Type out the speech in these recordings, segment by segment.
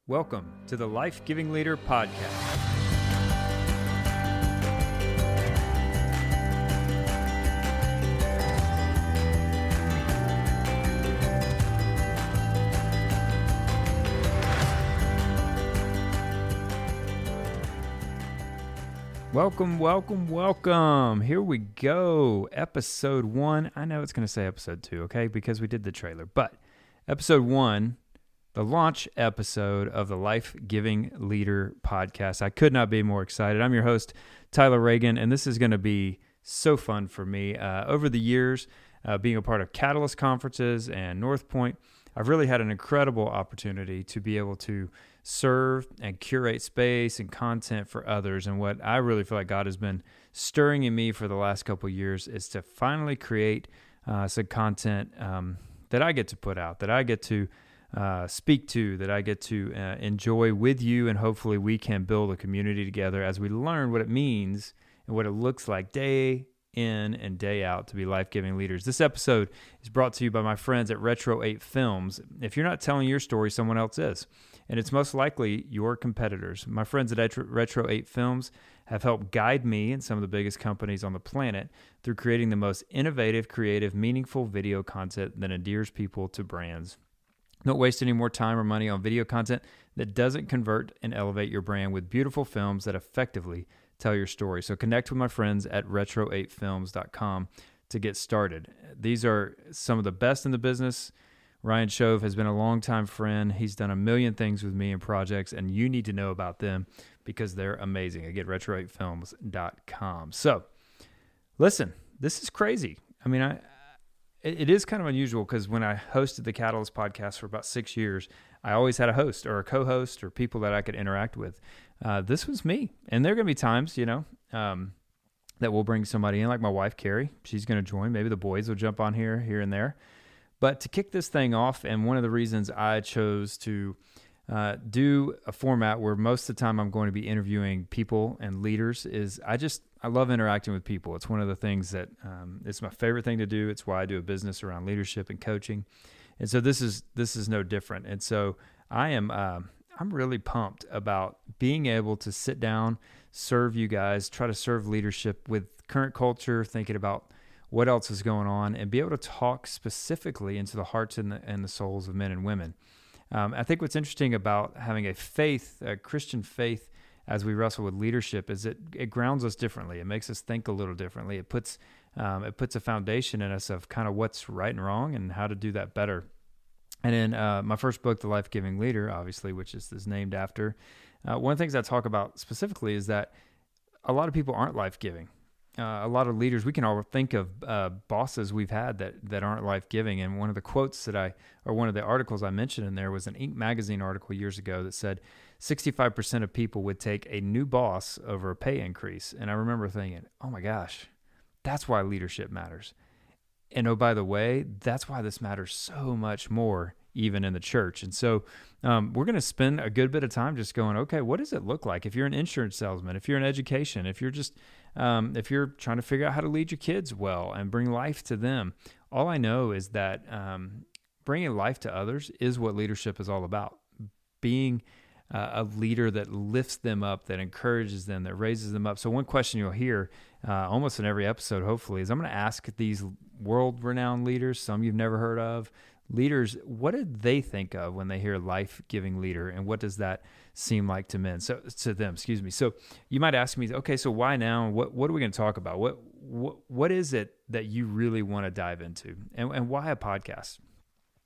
Welcome to the Life Giving Leader Podcast. Welcome. Here we go. Episode 1. I know it's going to say episode 2, okay, because we did the trailer. But episode 1, the launch episode of the Life Giving Leader Podcast. I could not be more excited. I'm your host, Tyler Reagan, and this is going to be so fun for me. Over the years, being a part of Catalyst conferences and North Point, I've really had an incredible opportunity to be able to serve and curate space and content for others. And what I really feel like God has been stirring in me for the last couple of years is to finally create some content that I get to put out, that I get to speak to, that I get to enjoy with you, and hopefully we can build a community together as we learn what it means and what it looks like day in and day out to be life-giving leaders. This episode is brought to you by my friends at Retro 8 Films. If you're not telling your story, someone else is, and it's most likely your competitors. My friends at Retro 8 Films have helped guide me and some of the biggest companies on the planet through creating the most innovative, creative, meaningful video content that endears people to brands. Don't waste any more time or money on video content that doesn't convert and elevate your brand with beautiful films that effectively tell your story. So connect with my friends at retro8films.com to get started. These are some of the best in the business. Ryan Shove has been a longtime friend. He's done a million things with me in projects, and you need to know about them because they're amazing. Again, retro8films.com. So listen, this is crazy. I mean, it is kind of unusual because when I hosted the Catalyst podcast for about 6 years, I always had a host or a co-host or people that I could interact with. This was me. And there are going to be times, that we'll bring somebody in, like my wife, Carrie. She's going to join. Maybe the boys will jump on here and there. But to kick this thing off, and one of the reasons I chose to do a format where most of the time I'm going to be interviewing people and leaders is I love interacting with people. It's one of the things that it's my favorite thing to do. It's why I do a business around leadership and coaching. And so this is no different. And so I'm really pumped about being able to sit down, serve you guys, try to serve leadership with current culture, thinking about what else is going on, and be able to talk specifically into the hearts and the souls of men and women. I think what's interesting about having a Christian faith, as we wrestle with leadership, is it grounds us differently. It makes us think a little differently. It puts a foundation in us of kind of what's right and wrong and how to do that better. And in my first book, The Life-Giving Leader, obviously, which is named after, one of the things I talk about specifically is that a lot of people aren't life-giving. A lot of leaders, we can all think of bosses we've had that aren't life-giving. And one of the quotes one of the articles I mentioned in there was an Inc. magazine article years ago that said 65% of people would take a new boss over a pay increase. And I remember thinking, oh my gosh, that's why leadership matters. And oh, by the way, that's why this matters so much more even in the church. And so we're going to spend a good bit of time just going, okay, what does it look like if you're an insurance salesman, if you're in education, if you're just if you're trying to figure out how to lead your kids well and bring life to them. All I know is that bringing life to others is what leadership is all about. Being a leader that lifts them up, that encourages them, that raises them up. So one question you'll hear almost in every episode, hopefully, is I'm going to ask these world-renowned leaders, some you've never heard of, leaders, what did they think of when they hear life-giving leader, and what does that seem like to them? So you might ask me, okay, so why now? What are we going to talk about? What is it that you really want to dive into, and why a podcast?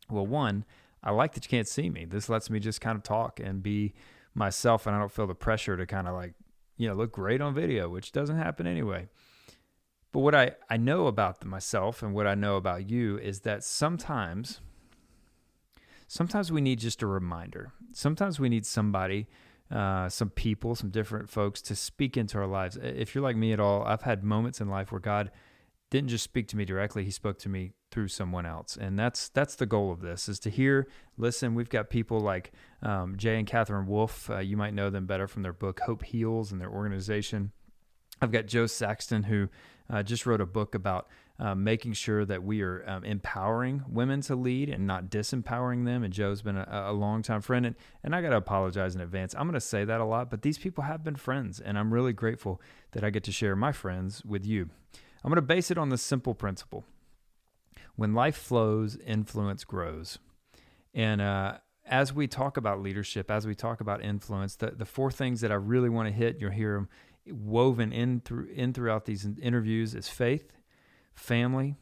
Well, one, I like that you can't see me. This lets me just kind of talk and be myself, and I don't feel the pressure to kind of look great on video, which doesn't happen anyway. But what I know about myself and what I know about you is that sometimes we need just a reminder. Sometimes we need somebody, some people, some different folks to speak into our lives. If you're like me at all, I've had moments in life where God didn't just speak to me directly, he spoke to me through someone else. And that's the goal of this, is to listen. We've got people like Jay and Catherine Wolfe. You might know them better from their book, Hope Heals, and their organization. I've got Joe Saxton, who just wrote a book about making sure that we are empowering women to lead and not disempowering them. And Joe's been a longtime friend. And I got to apologize in advance. I'm going to say that a lot, but these people have been friends. And I'm really grateful that I get to share my friends with you. I'm going to base it on this simple principle. When life flows, influence grows. And as we talk about leadership, as we talk about influence, the four things that I really want to hit, you'll hear them woven in throughout these interviews, is faith, family.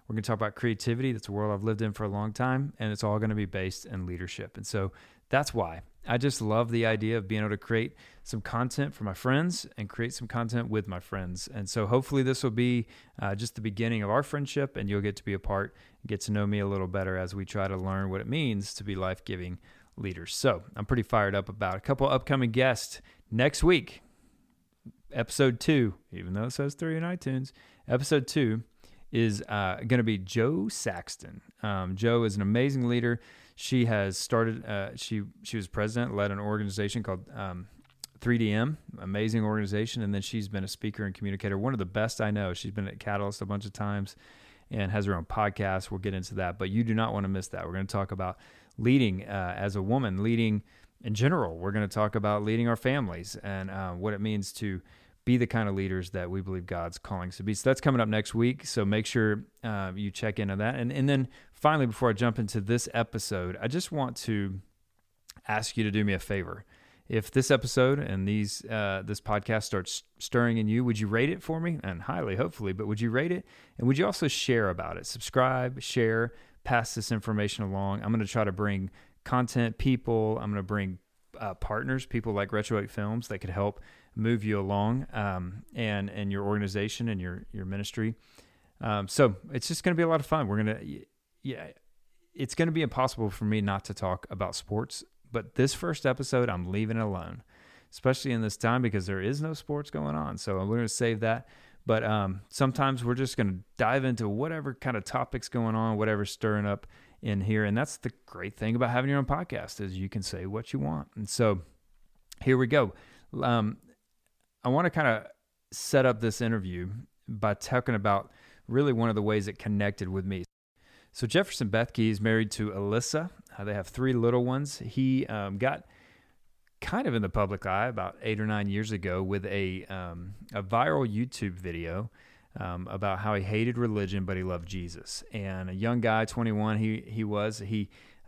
We're going to talk about creativity. That's a world I've lived in for a long time, and it's all going to be based in leadership. And so that's why I just love the idea of being able to create some content for my friends and create some content with my friends. And so hopefully this will be just the beginning of our friendship, and you'll get to be a part and get to know me a little better as we try to learn what it means to be life-giving leaders. So I'm pretty fired up about a couple upcoming guests next week. Episode 2, even though it says 3 in iTunes, episode 2 is going to be Joe Saxton. Joe is an amazing leader. She has started, she was president, led an organization called 3DM, amazing organization. And then she's been a speaker and communicator, one of the best I know. She's been at Catalyst a bunch of times and has her own podcast. We'll get into that, but you do not want to miss that. We're going to talk about leading as a woman, leading in general. We're going to talk about leading our families and what it means to be the kind of leaders that we believe God's calling us to be. So that's coming up next week. So make sure you check into that. And then finally, before I jump into this episode, I just want to ask you to do me a favor. If this episode and this podcast starts stirring in you, would you rate it for me? And highly, hopefully, but would you rate it? And would you also share about it? Subscribe, share, pass this information along. I'm going to try to bring content, people. I'm going to bring partners, people like Retro 8 Films that could help move you along and your organization and your ministry. So it's just going to be a lot of fun. It's going to be impossible for me not to talk about sports, but this first episode, I'm leaving it alone, especially in this time because there is no sports going on. So we're going to save that. But sometimes we're just going to dive into whatever kind of topics going on, whatever's stirring up in here. And that's the great thing about having your own podcast is you can say what you want. And so here we go. I want to kind of set up this interview by talking about really one of the ways it connected with me. So Jefferson Bethke is married to Alyssa. They have 3 little ones. He got kind of in the public eye about 8 or 9 years ago with a viral YouTube video about how he hated religion, but he loved Jesus. And a young guy, 21,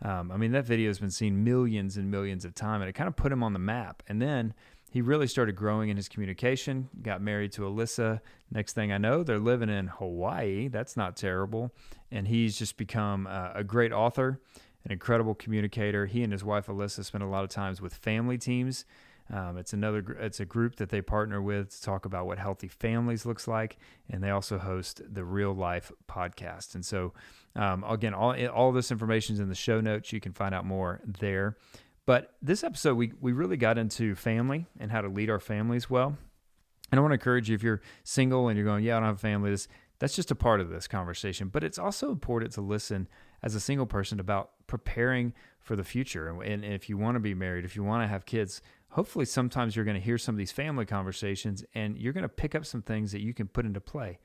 that video has been seen millions and millions of times, and it kind of put him on the map. And then he really started growing in his communication, got married to Alyssa. Next thing I know, they're living in Hawaii. That's not terrible. And he's just become a great author, an incredible communicator. He and his wife, Alyssa, spend a lot of times with family teams. It's a group that they partner with to talk about what healthy families looks like. And they also host the Real Life podcast. And so, again, all this information is in the show notes. You can find out more there. But this episode, we really got into family and how to lead our families well. And I want to encourage you, if you're single and you're going, yeah, I don't have a family, that's just a part of this conversation. But it's also important to listen as a single person about preparing for the future. And if you want to be married, if you want to have kids, hopefully sometimes you're going to hear some of these family conversations and you're going to pick up some things that you can put into play.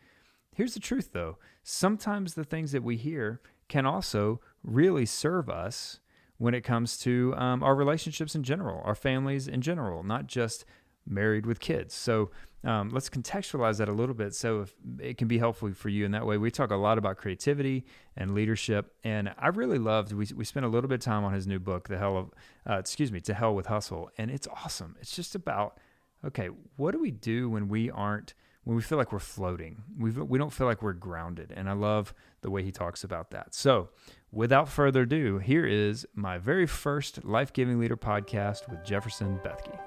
Here's the truth, though. Sometimes the things that we hear can also really serve us when it comes to our relationships in general, our families in general, not just married with kids. So let's contextualize that a little bit so if it can be helpful for you in that way. We talk a lot about creativity and leadership, and I really loved, we spent a little bit of time on his new book, To Hell with Hustle, and it's awesome. It's just about, okay, what do we do when we feel like we're floating? We don't feel like we're grounded, and I love the way he talks about that. So without further ado, here is my very first Life-Giving Leader podcast with Jefferson Bethke.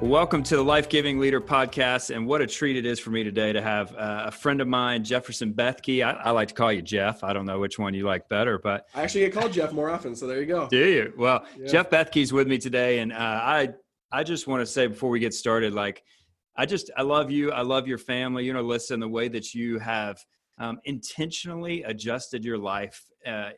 Welcome to the Life-Giving Leader podcast, and what a treat it is for me today to have a friend of mine, Jefferson Bethke. I like to call you Jeff. I don't know which one you like better, but I actually get called Jeff more often, so there you go. Do you? Well, yeah. Jeff Bethke's with me today, and I just want to say before we get started, I love you. I love your family. Listen, the way that you have intentionally adjusted your life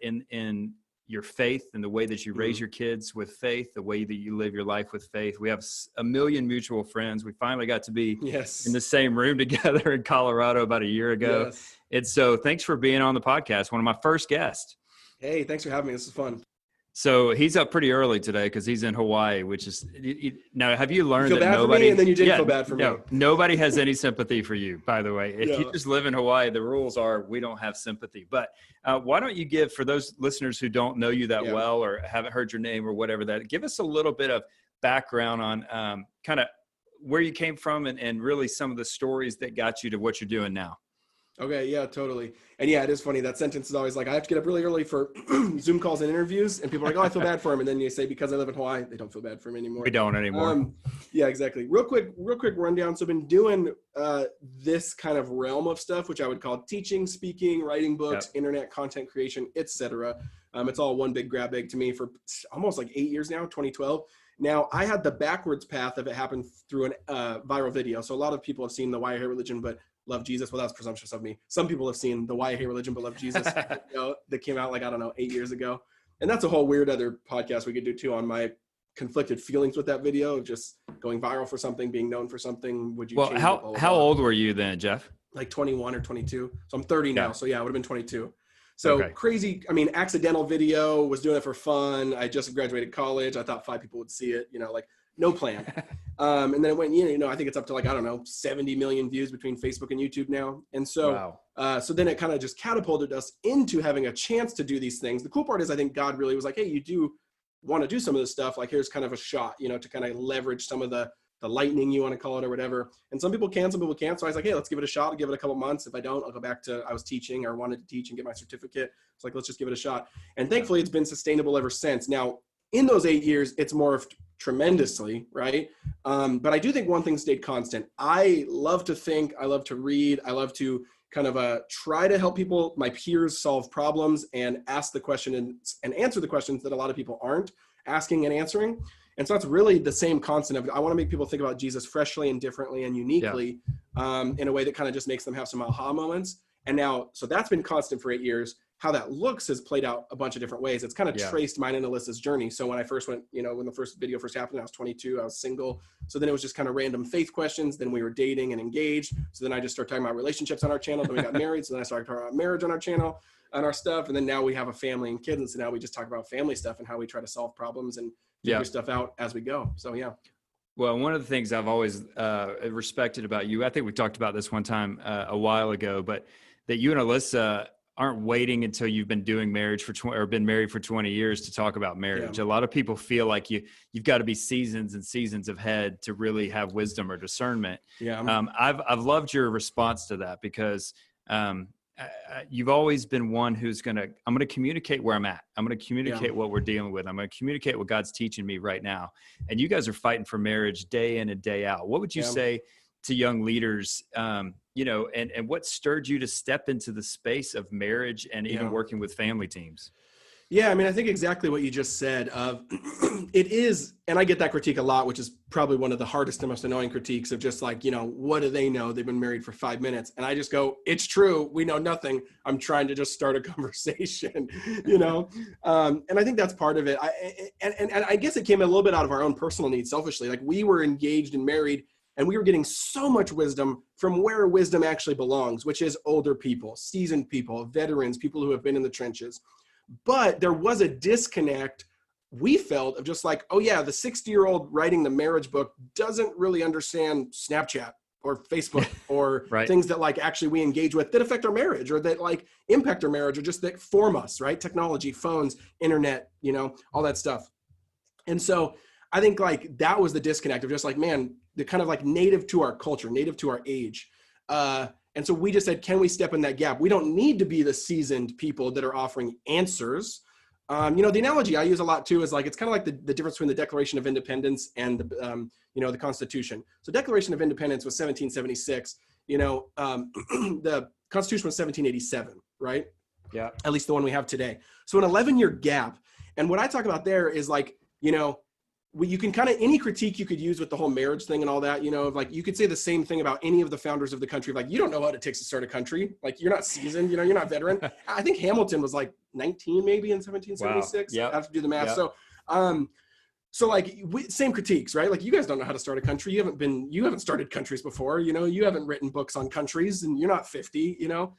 in your faith and the way that you raise your kids with faith, the way that you live your life with faith. We have a million mutual friends. We finally got to be in the same room together in Colorado about a year ago. Yes. And so thanks for being on the podcast. One of my first guests. Hey, thanks for having me. This is fun. So he's up pretty early today because he's in Hawaii, which is now. Have you learned you feel that bad nobody? For me and then you didn't feel bad for me. Nobody has any sympathy for you. By the way, if you just live in Hawaii, the rules are we don't have sympathy. But why don't you give, for those listeners who don't know you that well or haven't heard your name or whatever, that give us a little bit of background on kind of where you came from and really some of the stories that got you to what you're doing now. Okay. Yeah, totally. And yeah, it is funny. That sentence is always like, I have to get up really early for Zoom calls and interviews. And people are like, oh, I feel bad for him. And then you say, because I live in Hawaii, they don't feel bad for him anymore. We don't anymore. Yeah, exactly. Real quick rundown. So I've been doing this kind of realm of stuff, which I would call teaching, speaking, writing books, internet content creation, etc. It's all one big grab bag to me for almost like 8 years now, 2012. Now, I had the backwards path of it happened through a viral video. So a lot of people have seen the Why I Hate Religion, but Love Jesus. Well, that was presumptuous of me. Some people have seen the Why I Hate Religion, but Love Jesus that came out 8 years ago. And that's a whole weird other podcast we could do too on my conflicted feelings with that video, just going viral for something, being known for something. Would you change it? How old were you then, Jeff? Like 21 or 22. So I'm 30 now. So yeah, I would have been 22. So crazy. I mean, accidental video, was doing it for fun. I just graduated college. I thought 5 people would see it, like no plan. And then it went, I think it's up to 70 million views between Facebook and YouTube now. And so, so then it kind of just catapulted us into having a chance to do these things. The cool part is I think God really was like, hey, you do want to do some of this stuff. Like here's kind of a shot, to kind of leverage some of the lightning you want to call it or whatever. And some people can, some people can't. So I was like, hey, let's give it a shot. I'll give it a couple months. If I don't, I'll go back to, I was teaching or wanted to teach and get my certificate. It's like, let's just give it a shot. And thankfully it's been sustainable ever since. Now, in those 8 years, it's morphed tremendously, right? But I do think one thing stayed constant. I love to think, I love to read, I love to kind of try to help people, my peers, solve problems and ask the question and answer the questions that a lot of people aren't asking and answering. And so that's really the same constant of it. I want to make people think about Jesus freshly and differently and uniquely in a way that kind of just makes them have some aha moments. And now, so that's been constant for 8 years. How that looks has played out a bunch of different ways. It's kind of traced mine and Alyssa's journey. So when I first went, when the first video first happened, I was 22, I was single. So then it was just kind of random faith questions. Then we were dating and engaged. So then I just started talking about relationships on our channel. Then we got married. So then I started talking about marriage on our channel and our stuff. And then now we have a family and kids. And so now we just talk about family stuff and how we try to solve problems and figure stuff out as we go. So yeah. Well, one of the things I've always respected about you, I think we talked about this one time a while ago, but that you and Alyssa aren't waiting until you've been doing marriage or been married for 20 years to talk about marriage. A lot of people feel like you've got to be seasons and seasons ahead to really have wisdom or discernment. I've loved your response to that because you've always been one who's I'm going to communicate where I'm at. I'm going to communicate what we're dealing with. I'm going to communicate what God's teaching me right now. And you guys are fighting for marriage day in and day out. What would you say to young leaders, and what stirred you to step into the space of marriage and even working with family teams? Yeah, I mean, I think exactly what you just said. It is, and I get that critique a lot, which is probably one of the hardest and most annoying critiques of just like, what do they know? They've been married for 5 minutes. And I just go, it's true. We know nothing. I'm trying to just start a conversation, And I think that's part of it. And I guess it came a little bit out of our own personal needs, selfishly. Like we were engaged and married, and we were getting so much wisdom from where wisdom actually belongs, which is older people, seasoned people, veterans, people who have been in the trenches. But there was a disconnect, we felt, of just like, oh yeah, the 60-year-old writing the marriage book doesn't really understand Snapchat or Facebook or things that like actually we engage with that affect our marriage or that like impact our marriage or just that form us, right? Technology, phones, internet, all that stuff. And so I think like that was the disconnect of just like, man, they're kind of like native to our culture, native to our age. And so we just said, can we step in that gap? We don't need to be the seasoned people that are offering answers. The analogy I use a lot too is like, it's kind of like the difference between the Declaration of Independence and the Constitution. So Declaration of Independence was 1776, the Constitution was 1787, right? Yeah. At least the one we have today. So an 11-year gap. And what I talk about there is like, you can kind of, any critique you could use with the whole marriage thing and all that, you know, like you could say the same thing about any of the founders of the country. Like, you don't know what it takes to start a country. Like, you're not seasoned, you know, you're not veteran. I think Hamilton was like 19 maybe in 1776. Wow. Yep. I have to do the math. Yep. So like same critiques, right? Like, you guys don't know how to start a country. You haven't started countries before, you know, you haven't written books on countries, and you're not 50, you know?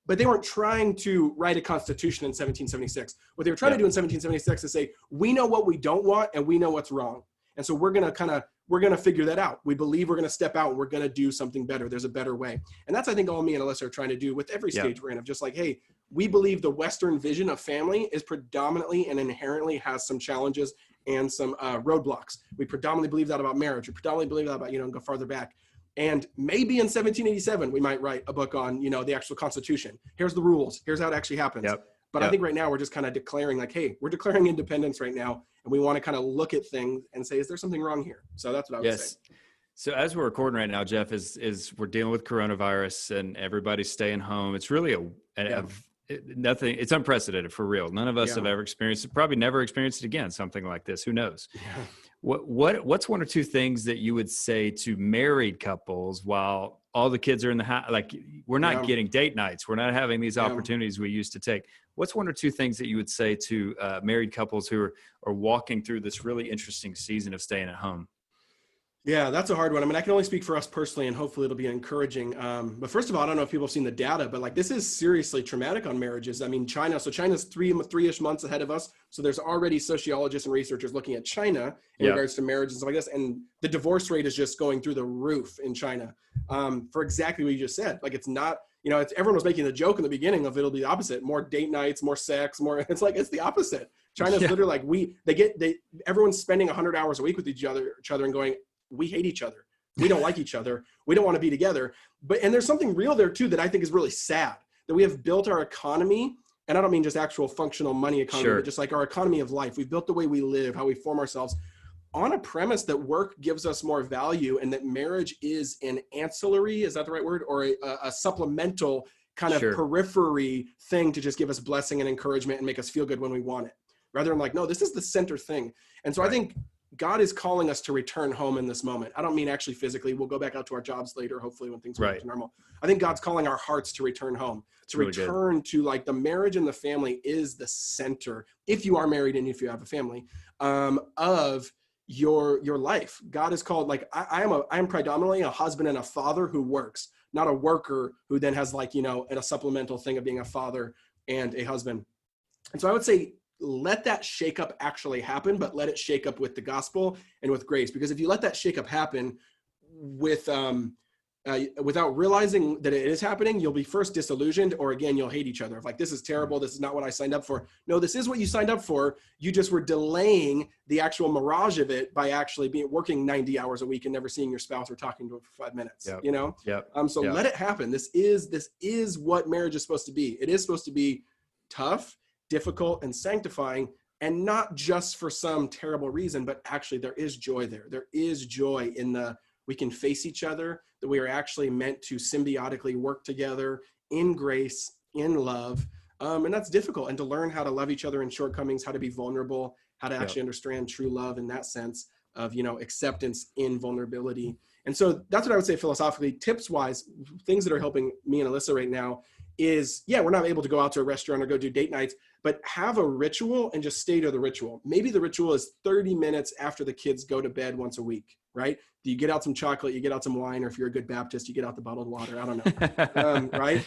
But they weren't trying to write a constitution in 1776. What they were trying to do in 1776 is say, we know what we don't want and we know what's wrong. And so we're going to figure that out. We believe we're going to step out and we're going to do something better. There's a better way. And that's, I think, all me and Alyssa are trying to do with every stage we're in, of just like, hey, we believe the Western vision of family is predominantly and inherently has some challenges and some roadblocks. We predominantly believe that about marriage. We predominantly believe that about, you know, go farther back. And maybe in 1787, we might write a book on, you know, the actual Constitution. Here's the rules. Here's how it actually happens. But I think right now we're just kind of declaring like, hey, we're declaring independence right now. And we want to kind of look at things and say, is there something wrong here? So that's what I would say. So as we're recording right now, Jeff, is we're dealing with coronavirus and everybody's staying home. It's really nothing. It's unprecedented for real. None of us have ever experienced it, probably never experienced it again, something like this. Who knows? What's one or two things that you would say to married couples while all the kids are in the house? Like, we're not getting date nights. We're not having these opportunities we used to take. What's one or two things that you would say to married couples who are walking through this really interesting season of staying at home? Yeah, that's a hard one. I mean, I can only speak for us personally, and hopefully it'll be encouraging. But first of all, I don't know if people have seen the data, but like, this is seriously traumatic on marriages. I mean, China's three-ish months ahead of us. So there's already sociologists and researchers looking at China in regards to marriage and stuff like this. And the divorce rate is just going through the roof in China for exactly what you just said. Like, it's not, you know, everyone was making the joke in the beginning of it'll be the opposite, more date nights, more sex, more, it's like, it's the opposite. China's literally like, everyone's spending 100 hours a week with each other and going, we hate each other. We don't like each other. We don't want to be together. And there's something real there too that I think is really sad, that we have built our economy, and I don't mean just actual functional money economy, but just like our economy of life. We've built the way we live, how we form ourselves, on a premise that work gives us more value, and that marriage is an ancillary, is that the right word? Or a supplemental kind of periphery thing to just give us blessing and encouragement and make us feel good when we want it. Rather than like, no, this is the center thing. And so I think God is calling us to return home in this moment. I don't mean actually physically. We'll go back out to our jobs later, hopefully, when things go back to normal. I think God's calling our hearts to return home, to return to like the marriage and the family is the center, if you are married and if you have a family, of your life. God is called, like, I am predominantly a husband and a father who works, not a worker who then has, like, you know, a supplemental thing of being a father and a husband. And so I would say, let that shakeup actually happen, but let it shake up with the gospel and with grace. Because if you let that shakeup happen with without realizing that it is happening, you'll be first disillusioned, or again, you'll hate each other. Like, this is terrible. This is not what I signed up for. No, this is what you signed up for. You just were delaying the actual mirage of it by actually working 90 hours a week and never seeing your spouse or talking to them for 5 minutes, you know? Let it happen. This is what marriage is supposed to be. It is supposed to be tough, difficult, and sanctifying, and not just for some terrible reason, but actually there is joy there. There is joy in we can face each other, that we are actually meant to symbiotically work together in grace, in love. And that's difficult. And to learn how to love each other in shortcomings, how to be vulnerable, how to actually understand true love in that sense of, you know, acceptance in vulnerability. And so that's what I would say philosophically. Tips wise, things that are helping me and Alyssa right now is, we're not able to go out to a restaurant or go do date nights, but have a ritual and just stay to the ritual. Maybe the ritual is 30 minutes after the kids go to bed once a week, right? Do you get out some chocolate, you get out some wine, or if you're a good Baptist, you get out the bottled water. I don't know, right?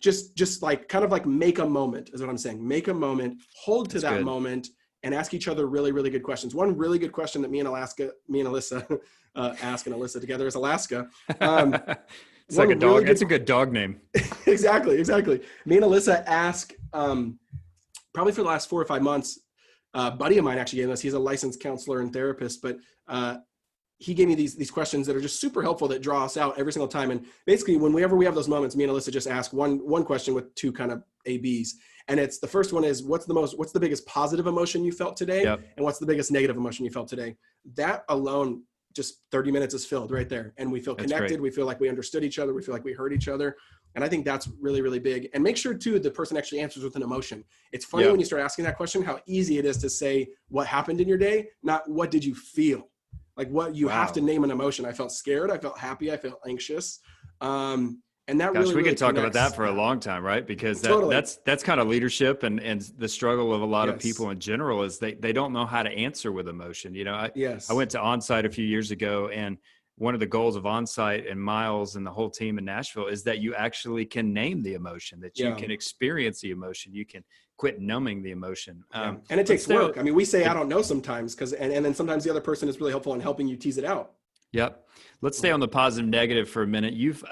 Just like, kind of like make a moment is what I'm saying. Make a moment, hold to that moment, and ask each other really, really good questions. One really good question that me and Alyssa ask, and Alyssa together is Alaska. It's like a dog. Really, it's a good dog name. Exactly. Me and Alyssa ask, probably for the last 4 or 5 months, a buddy of mine actually gave us, he's a licensed counselor and therapist, but he gave me these questions that are just super helpful, that draw us out every single time. And basically, whenever we have those moments, me and Alyssa just ask one question with two kind of ABs. And it's, the first one is, what's the biggest positive emotion you felt today? And what's the biggest negative emotion you felt today? That alone, just 30 minutes is filled right there. And we feel connected. We feel like we understood each other. We feel like we heard each other. And I think that's really, really big. And make sure too, the person actually answers with an emotion. It's funny when you start asking that question, how easy it is to say what happened in your day, not what did you feel? Like what you have to name an emotion. I felt scared. I felt happy. I felt anxious. And that really, we really could talk about that for a long time, right? Because that's kind of leadership and the struggle of a lot of people in general is they don't know how to answer with emotion. You know, I went to Onsite a few years ago, and one of the goals of Onsite and Miles and the whole team in Nashville is that you actually can name the emotion, that you can experience the emotion. You can quit numbing the emotion. And it takes work. I mean, we say, I don't know sometimes and then sometimes the other person is really helpful in helping you tease it out. Yep. Let's stay on the positive negative for a minute. You've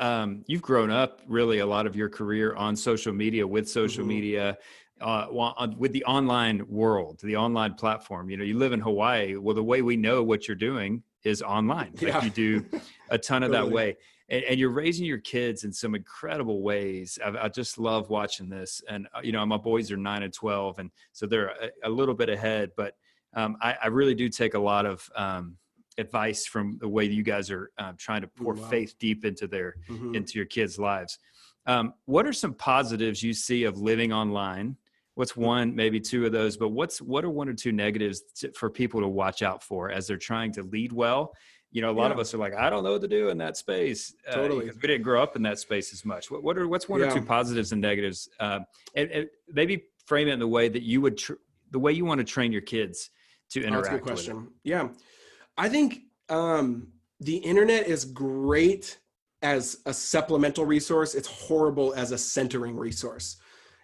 grown up really a lot of your career on social media, with social media, with the online world, the online platform. You know, you live in Hawaii. Well, the way we know what you're doing is online. Like you do a ton of that way. And you're raising your kids in some incredible ways. I just love watching this. And, you know, my boys are 9 and 12, and so they're a little bit ahead. But I really do take a lot of advice from the way you guys are trying to pour faith deep into into your kids' lives. What are some positives you see of living online? What's one, maybe two of those, but what are one or two negatives for people to watch out for as they're trying to lead well? You know, a lot of us are like, I don't know what to do in that space. Totally. Because we didn't grow up in that space as much. What's one or two positives and negatives? And maybe frame it in the way that you would, the way you want to train your kids to interact. That's a good question. Yeah. I think the internet is great as a supplemental resource. It's horrible as a centering resource.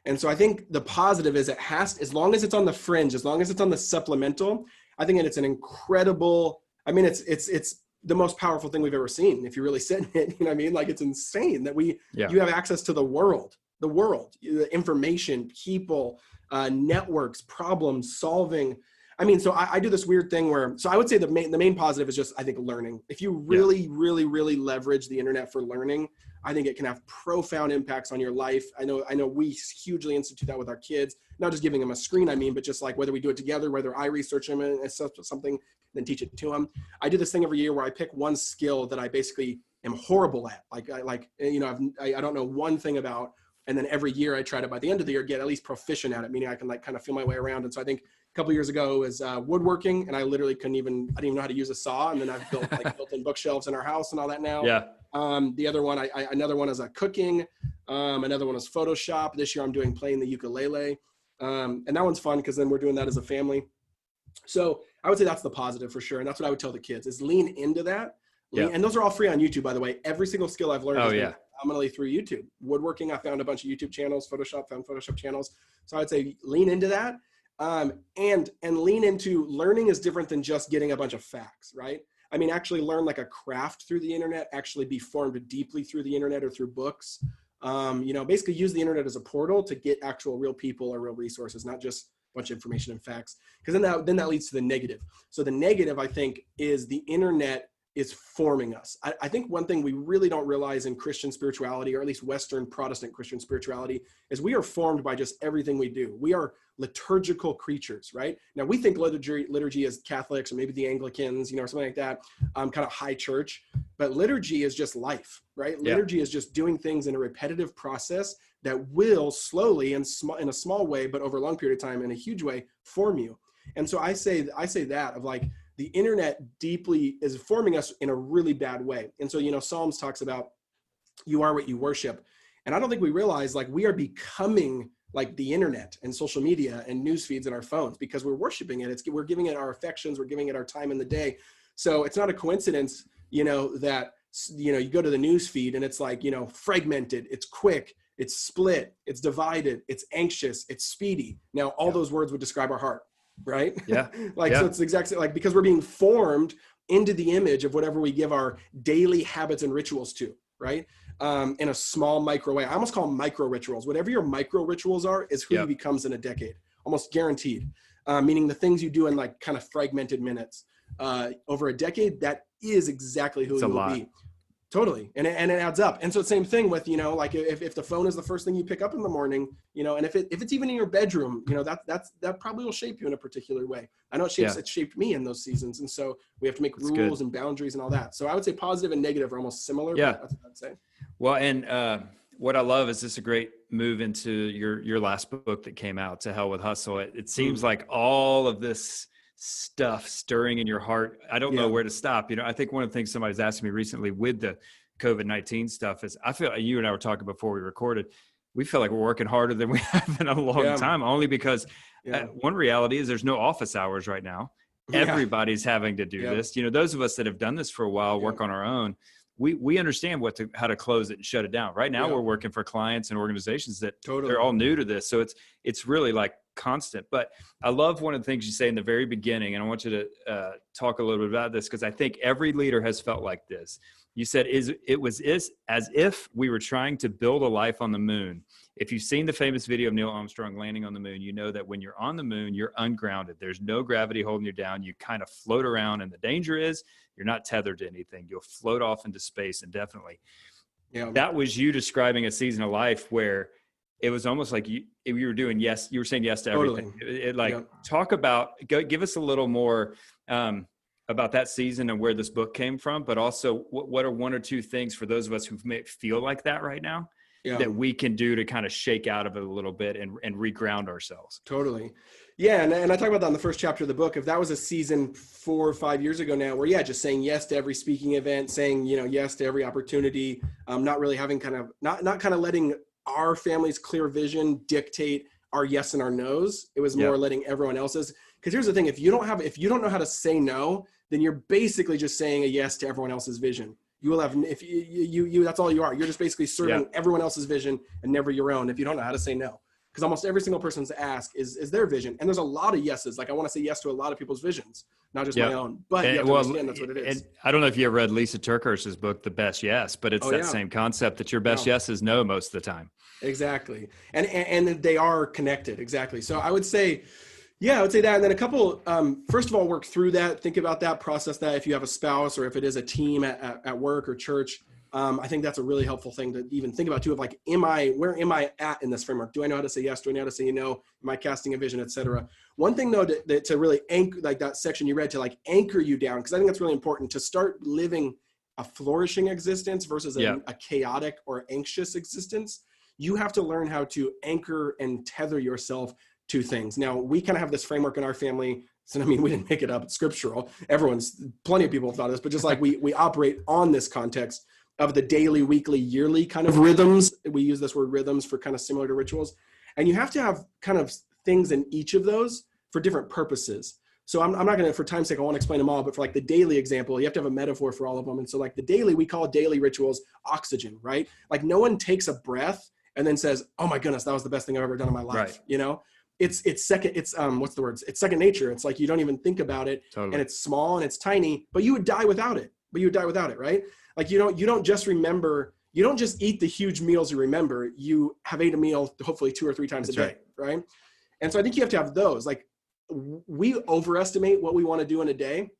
And so I think the positive is as long as it's on the fringe, as long as it's on the supplemental, I think it's an incredible, I mean, it's the most powerful thing we've ever seen. If you really sit in it, you know what I mean? Like it's insane that you have access to the world, the information, people, networks, problems, solving. I mean, so I do this weird thing where, so I would say the main positive is just, I think, learning. If you really, really, really leverage the internet for learning, I think it can have profound impacts on your life. I know we hugely institute that with our kids, not just giving them a screen, but just like whether we do it together, whether I research them and something, then teach it to them. I do this thing every year where I pick one skill that I basically am horrible at. I don't know one thing about, and then every year I try to, by the end of the year, get at least proficient at it, meaning I can like kind of feel my way around. And so I think a couple of years ago is woodworking, and I literally I didn't even know how to use a saw. And then I've built like built-in bookshelves in our house and all that now. Yeah. The other one, another one is cooking. Another one is Photoshop. This year I'm doing playing the ukulele. And that one's fun because then we're doing that as a family. So I would say that's the positive for sure. And that's what I would tell the kids is lean into that. And those are all free on YouTube, by the way. Every single skill I've learned is phenomenally through YouTube. Woodworking, I found a bunch of YouTube channels. Photoshop, found Photoshop channels. So I would say lean into that. And lean into learning is different than just getting a bunch of facts, right? I mean, actually learn like a craft through the internet, actually be formed deeply through the internet or through books. Basically use the internet as a portal to get actual real people or real resources, not just a bunch of information and facts. Because then that leads to the negative. So the negative, I think, is the internet is forming us. I think one thing we really don't realize in Christian spirituality, or at least Western Protestant Christian spirituality, is we are formed by just everything we do. We are liturgical creatures, right? Now we think liturgy is Catholics or maybe the Anglicans, or something like that, kind of high church, but liturgy is just life, right? Yeah. Liturgy is just doing things in a repetitive process that will slowly and in a small way, but over a long period of time in a huge way, form you. And so I say that of like, the internet deeply is forming us in a really bad way. And so, Psalms talks about you are what you worship. And I don't think we realize like we are becoming like the internet and social media and news feeds in our phones because we're worshiping it. We're giving it our affections. We're giving it our time in the day. So it's not a coincidence, that, you go to the news feed and it's like, fragmented, it's quick, it's split, it's divided, it's anxious, it's speedy. Now, all those words would describe our heart. Right? Yeah. So it's exactly like, because we're being formed into the image of whatever we give our daily habits and rituals to, right? In a small micro way. I almost call them micro rituals. Whatever your micro rituals are is who he becomes in a decade, almost guaranteed. Meaning the things you do in like kind of fragmented minutes over a decade, that is exactly who he will be. Totally. And it adds up. And so same thing with, like if the phone is the first thing you pick up in the morning, and if it's even in your bedroom, that probably will shape you in a particular way. I know it shaped me in those seasons. And so we have to make rules and boundaries and all that. So I would say positive and negative are almost similar. Yeah. But that's what I'd say. Well, and what I love is this a great move into your last book that came out, To Hell with Hustle. It seems like all of this stuff stirring in your heart. I don't know where to stop. I think one of the things somebody's asked me recently with the COVID-19 stuff is, I feel, you and I were talking before we recorded, we feel like we're working harder than we have in a long time, only because one reality is there's no office hours right now. Everybody's having to do this. Those of us that have done this for a while, work on our own, we understand how to close it and shut it down. Right now we're working for clients and organizations that they're all new to this. So it's really like constant. But I love one of the things you say in the very beginning, and I want you to talk a little bit about this, because I think every leader has felt like this. You said it was as if we were trying to build a life on the moon. If you've seen the famous video of Neil Armstrong landing on the moon, you know that when you're on the moon, you're ungrounded. There's no gravity holding you down. You kind of float around, and the danger is you're not tethered to anything. You'll float off into space indefinitely. That was you describing a season of life where it was almost like you were saying yes to everything. Talk about, give us a little more about that season and where this book came from, but also what are one or two things for those of us who may feel like that right now that we can do to kind of shake out of it a little bit and reground ourselves. Totally. Yeah. And I talk about that in the first chapter of the book. If that was a season 4 or 5 years ago now, where just saying yes to every speaking event, saying, yes to every opportunity, not really having not letting our family's clear vision dictate our yes and our no's. It was more letting everyone else's. Because here's the thing, if you don't know how to say no, then you're basically just saying a yes to everyone else's vision. You will have, if you that's all you are. You're just basically serving everyone else's vision and never your own if you don't know how to say no. Because almost every single person's ask is their vision. And there's a lot of yeses. Like I want to say yes to a lot of people's visions, not just my own. But you have to understand that's what it is. And I don't know if you ever read Lisa Turkhurst's book, The Best Yes, but it's that same concept that your best yes is no most of the time. Exactly. And they are connected. Exactly. So I would say, I would say that. And then a couple, first of all, work through that, think about that, process that if you have a spouse or if it is a team at work or church. I think that's a really helpful thing to even think about too, of like, where am I at in this framework? Do I know how to say yes? Do I know how to say no? Am I casting a vision, et cetera? One thing though, to really anchor, like that section you read, to like anchor you down, because I think that's really important to start living a flourishing existence versus a chaotic or anxious existence. You have to learn how to anchor and tether yourself to things. Now, we kind of have this framework in our family. So, I mean, we didn't make it up. It's scriptural. Plenty of people have thought of this, but just like we operate on this context of the daily, weekly, yearly kind of rhythms. We use this word rhythms for kind of similar to rituals. And you have to have kind of things in each of those for different purposes. So I'm not going to, for time's sake, I won't explain them all, but for like the daily example, you have to have a metaphor for all of them. And so like the daily, we call daily rituals oxygen, right? Like no one takes a breath and then says, oh my goodness, that was the best thing I've ever done in my life. Right. It's second nature. It's like, you don't even think about it. Totally. And it's small and it's tiny, but you would die without it. Right? Like you don't just eat the huge meals you remember. You have ate a meal hopefully 2 or 3 times a day. Right. And so I think you have to have those. Like we overestimate what we want to do in a day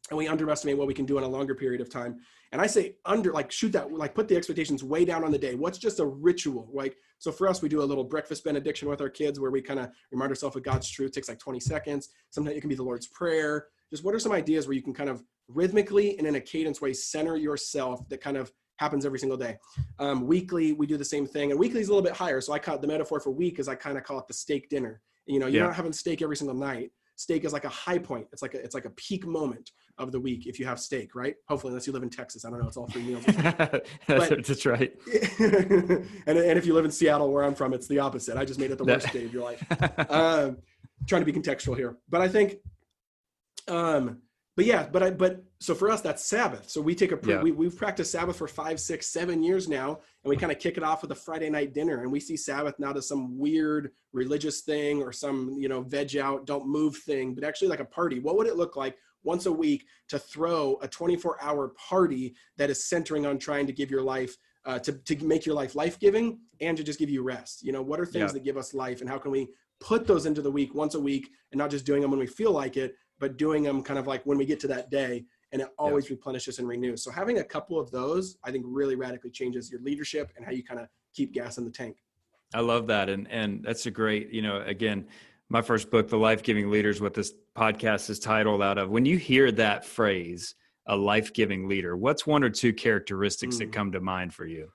and we underestimate what we can do in a longer period of time. And I say put the expectations way down on the day. What's just a ritual? Like, so for us, we do a little breakfast benediction with our kids where we kind of remind ourselves of God's truth. It takes like 20 seconds. Sometimes it can be the Lord's Prayer. Just what are some ideas where you can kind of rhythmically and in a cadence way center yourself that kind of happens every single day. Weekly, we do the same thing. And weekly is a little bit higher. So I call it, the metaphor for week is I kind of call it the steak dinner. You're not having steak every single night. Steak is like a high point. It's like a peak moment of the week if you have steak, right? Hopefully, unless you live in Texas. I don't know. It's all free meals. That's right. and if you live in Seattle, where I'm from, it's the opposite. I just made it the worst day of your life. Trying to be contextual here. But I think, so for us, that's Sabbath. So we take we've practiced Sabbath for 5, 6, 7 years now. And we kind of kick it off with a Friday night dinner. And we see Sabbath not as some weird religious thing or some, veg out, don't move thing, but actually like a party. What would it look like once a week to throw a 24-hour party that is centering on trying to give your life, to make your life life-giving and to just give you rest? What are things that give us life, and how can we put those into the week once a week and not just doing them when we feel like it, but doing them kind of like when we get to that day, and it always replenishes and renews. So having a couple of those, I think, really radically changes your leadership and how you kind of keep gas in the tank. I love that. And that's a great, again, my first book, The Life-Giving Leader, is what this podcast is titled out of. When you hear that phrase, a life-giving leader, what's one or two characteristics that come to mind for you?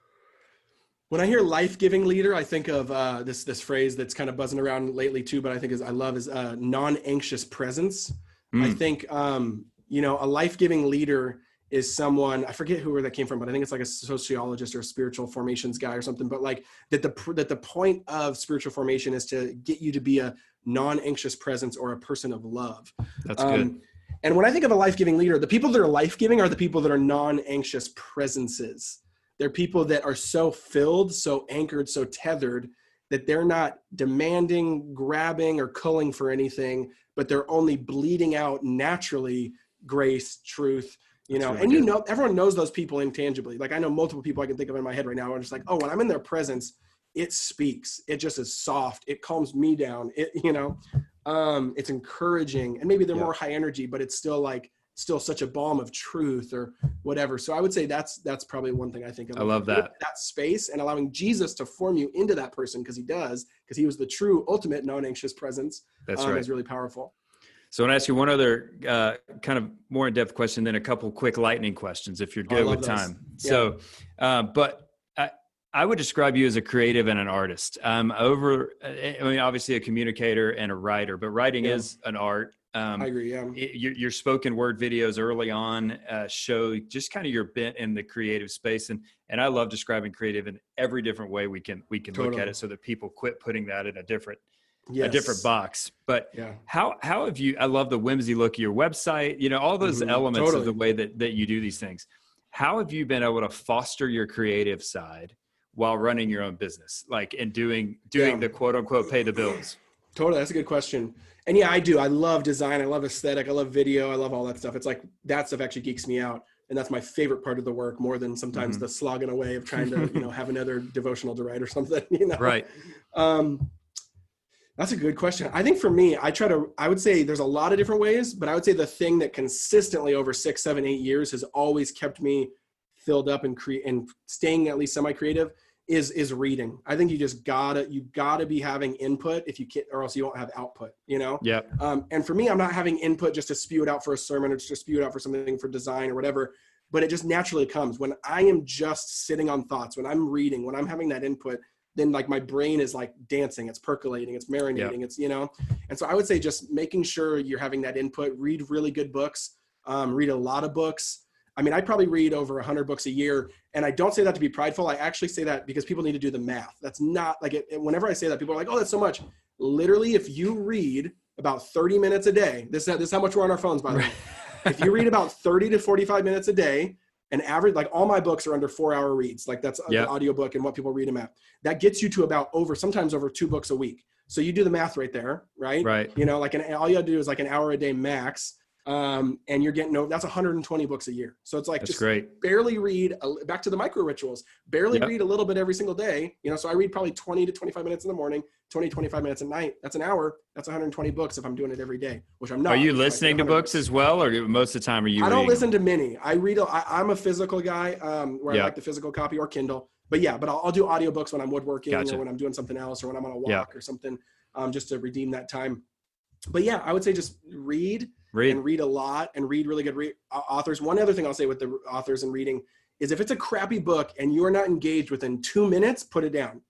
When I hear life-giving leader, I think of this phrase that's kind of buzzing around lately too, but I think I love is non-anxious presence. I think, a life-giving leader is someone, I forget where that came from, but I think it's like a sociologist or a spiritual formations guy or something, but like that the point of spiritual formation is to get you to be a non-anxious presence or a person of love. That's good. And when I think of a life-giving leader, the people that are life-giving are the people that are non-anxious presences. They're people that are so filled, so anchored, so tethered that they're not demanding, grabbing, or culling for anything, but they're only bleeding out naturally grace, truth, everyone knows those people intangibly. Like I know multiple people I can think of in my head right now. I'm just like, oh, when I'm in their presence, it speaks. It just is soft. It calms me down. It's encouraging, and maybe they're more high energy, but it's still such a balm of truth or whatever. So I would say that's probably one thing I think of. I love that space and allowing Jesus to form you into that person because he was the true ultimate non-anxious presence. That's right. Is really powerful. So I want to ask you one other kind of more in-depth question, then a couple quick lightning questions if you're good with time. Yeah. So, but I would describe you as a creative and an artist. Obviously a communicator and a writer, but writing is an art. I agree. Yeah. Your spoken word videos early on show just kind of your bent in the creative space, and I love describing creative in every different way we can look at it, so that people quit putting that in a different box. But how have you? I love the whimsy look of your website. All those elements of the way that you do these things. How have you been able to foster your creative side while running your own business, like and doing the quote unquote pay the bills? Totally. That's a good question. And yeah, I do. I love design. I love aesthetic. I love video. I love all that stuff. It's like that stuff actually geeks me out. And that's my favorite part of the work more than sometimes the slogging away of trying to, have another devotional to write or something, Right. That's a good question. I think for me, I would say there's a lot of different ways, but I would say the thing that consistently over 6, 7, 8 years has always kept me filled up and staying at least semi-creative is reading. I think you gotta be having input if you can, or else you won't have output, Yeah. And for me, I'm not having input just to spew it out for a sermon or just to spew it out for something for design or whatever, but it just naturally comes when I am just sitting on thoughts, when I'm reading, when I'm having that input, then like my brain is like dancing, it's percolating, it's marinating, it's, and so I would say just making sure you're having that input, read really good books, read a lot of books. I mean, I probably read over 100 books a year, and I don't say that to be prideful. I actually say that because people need to do the math. That's not like it. Whenever I say that, people are like, oh, that's so much. Literally, if you read about 30 minutes a day, this is how much we're on our phones, by the way. If you read about 30 to 45 minutes a day, an average, like all my books are under 4-hour reads. Like that's the audiobook and what people read them at. That gets you to about sometimes over 2 books a week. So you do the math right there, right? Right. All you gotta do is like an hour a day max. And you're getting that's 120 books a year. So it's like that's just great. Barely read back to the micro rituals, read a little bit every single day. So I read probably 20 to 25 minutes in the morning, 20, 25 minutes at night. That's an hour. That's 120 books if I'm doing it every day, which I'm not. Are you listening to books as well? Or most of the time are you I don't listen to many. I read, I'm a physical guy where I like the physical copy or Kindle, but I'll do audiobooks when I'm woodworking or when I'm doing something else or when I'm on a walk or something, just to redeem that time. But I would say just read and read a lot and read really good authors. One other thing I'll say with the authors and reading is if it's a crappy book and you are not engaged within 2 minutes, put it down.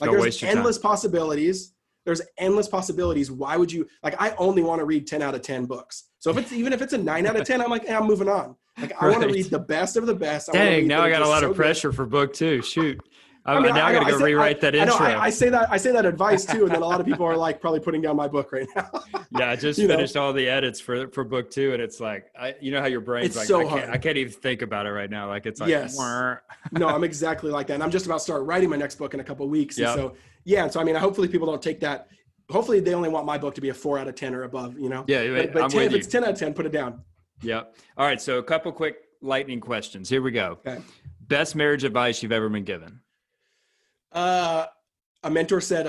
Like there's endless possibilities. There's endless possibilities. Why would you, I only want to read 10 out of 10 books. So even if it's a 9 out of 10, I'm like, I'm moving on. I want to read the best of the best. Dang, now I got a lot of pressure for book 2. Shoot. I got to go rewrite that intro. I say that advice too, and then a lot of people are like probably putting down my book right now. Yeah, I just finished all the edits for book 2, and it's like how your brain's like, so I can't even think about it right now. Like it's like, yes. No, I'm exactly like that, and I'm just about to start writing my next book in a couple of weeks. Yep. And so I mean, hopefully people don't take that. Hopefully they only want my book to be a 4 out of 10 or above. Yeah, but if it's 10 out of 10, put it down. Yeah. All right. So a couple quick lightning questions. Here we go. Okay. Best marriage advice you've ever been given? A mentor said,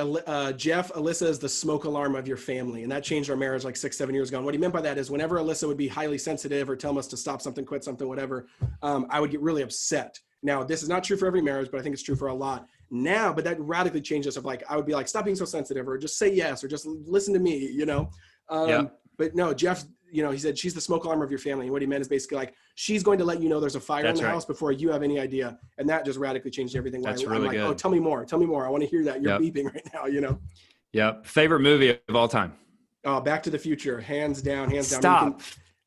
Jeff, Alyssa is the smoke alarm of your family. And that changed our marriage like 6, 7 years ago. And what he meant by that is whenever Alyssa would be highly sensitive or tell us to stop something, quit something, whatever, I would get really upset. Now, this is not true for every marriage, but I think it's true for a lot now. But that radically changed us. I would be like, stop being so sensitive, or just say yes, or just listen to me, But no, Jeff, he said, she's the smoke alarm of your family. And what he meant is basically like, she's going to let you know there's a fire in the house before you have any idea. And that just radically changed everything. That's I'm really like, good. oh, tell me more. I want to hear that. You're beeping right now, Yep. Favorite movie of all time? Back to the Future, hands down. Stop.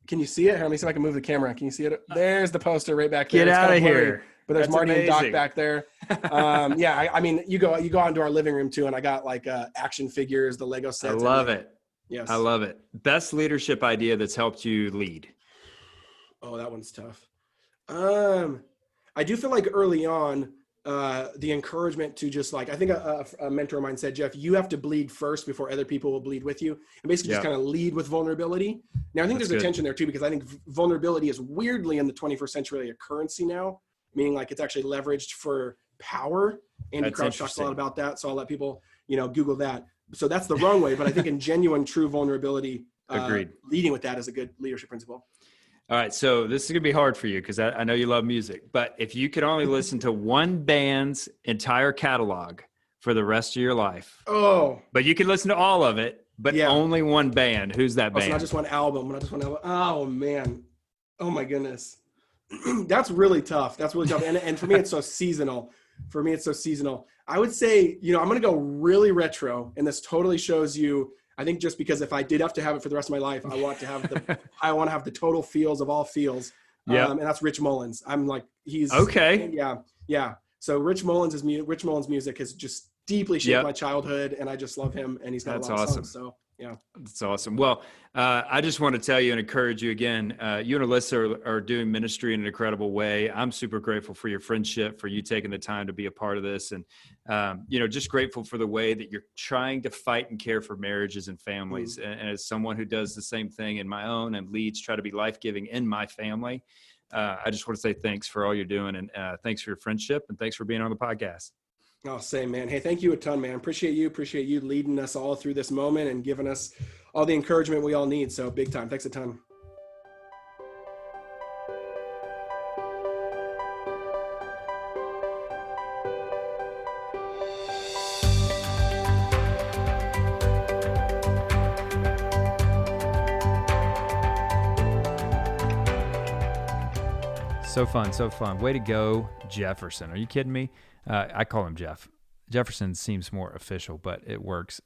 Can you see it? Here, let me see if I can move the camera. Can you see it? There's the poster right back there. Get out of here. But there's Marty and Doc back there. I mean, you go into our living room too, and I got like action figures, the Lego sets. I love it. Yes. I love it. Best leadership idea that's helped you lead? Oh, that one's tough. I do feel like early on, the encouragement to just like, I think a mentor of mine said, Jeff, you have to bleed first before other people will bleed with you, and basically just kind of lead with vulnerability. Now, I think there's a tension there too, because I think vulnerability is weirdly in the 21st century a currency now, meaning like it's actually leveraged for power. Andy Crouch talks a lot about that. So I'll let people, Google that. So that's the wrong way, but I think in genuine, true vulnerability, leading with that is a good leadership principle. All right. So this is going to be hard for you because I know you love music, but if you could only listen to one band's entire catalog for the rest of your life, but you could listen to all of it, but only one band, who's that band? So not just one album, Oh man. Oh my goodness. That's really tough. And for me, it's so seasonal. I would say, I'm going to go really retro, and this totally shows you, I think just because if I did have to have it for the rest of my life, I want to have the total feels of all feels. And that's Rich Mullins. I'm like, he's okay. Yeah. So Rich Mullins' music has just deeply shaped my childhood, and I just love him, and he's got a lot of songs. So yeah. That's awesome. Well, I just want to tell you and encourage you again. You and Alyssa are doing ministry in an incredible way. I'm super grateful for your friendship, for you taking the time to be a part of this. And, just grateful for the way that you're trying to fight and care for marriages and families. And as someone who does the same thing in my own and leads, try to be life-giving in my family, I just want to say thanks for all you're doing. And thanks for your friendship. And thanks for being on the podcast. Oh, same, man. Hey, thank you a ton, man. Appreciate you leading us all through this moment and giving us all the encouragement we all need. So big time. Thanks a ton. So fun. Way to go, Jefferson. Are you kidding me? I call him Jeff. Jefferson seems more official, but it works.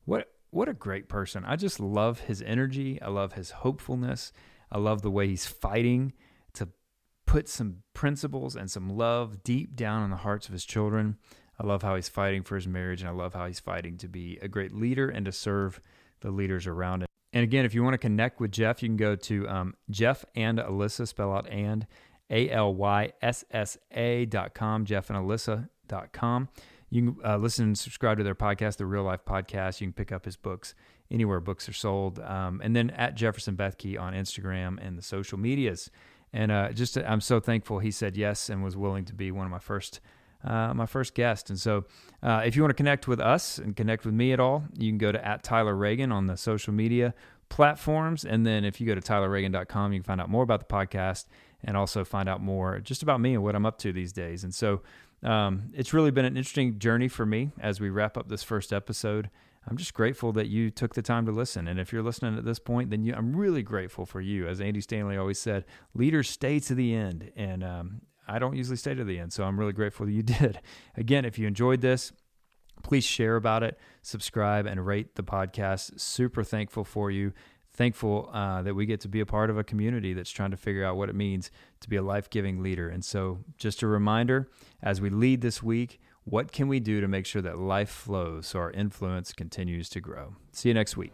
What a great person. I just love his energy. I love his hopefulness. I love the way he's fighting to put some principles and some love deep down in the hearts of his children. I love how he's fighting for his marriage, and I love how he's fighting to be a great leader and to serve the leaders around him. And again, if you want to connect with Jeff, you can go to Jeff and Alyssa, spell out and, ALYSSA.com, jeffandalyssa.com. You can listen and subscribe to their podcast, the Real Life Podcast. You can pick up his books anywhere books are sold. And then at Jefferson Bethke on Instagram and the social medias. And I'm so thankful he said yes and was willing to be one of my first guests. And so if you want to connect with us and connect with me at all, you can go to @TylerReagan on the social media platforms. And then if you go to tylerreagan.com, you can find out more about the podcast and also find out more just about me and what I'm up to these days. And so it's really been an interesting journey for me as we wrap up this first episode. I'm just grateful that you took the time to listen. And if you're listening at this point, then I'm really grateful for you. As Andy Stanley always said, leaders stay to the end. And I don't usually stay to the end, so I'm really grateful that you did. Again, if you enjoyed this, please share about it, subscribe, and rate the podcast. Super thankful for you. Thankful that we get to be a part of a community that's trying to figure out what it means to be a life-giving leader. And so just a reminder, as we lead this week, what can we do to make sure that life flows so our influence continues to grow? See you next week.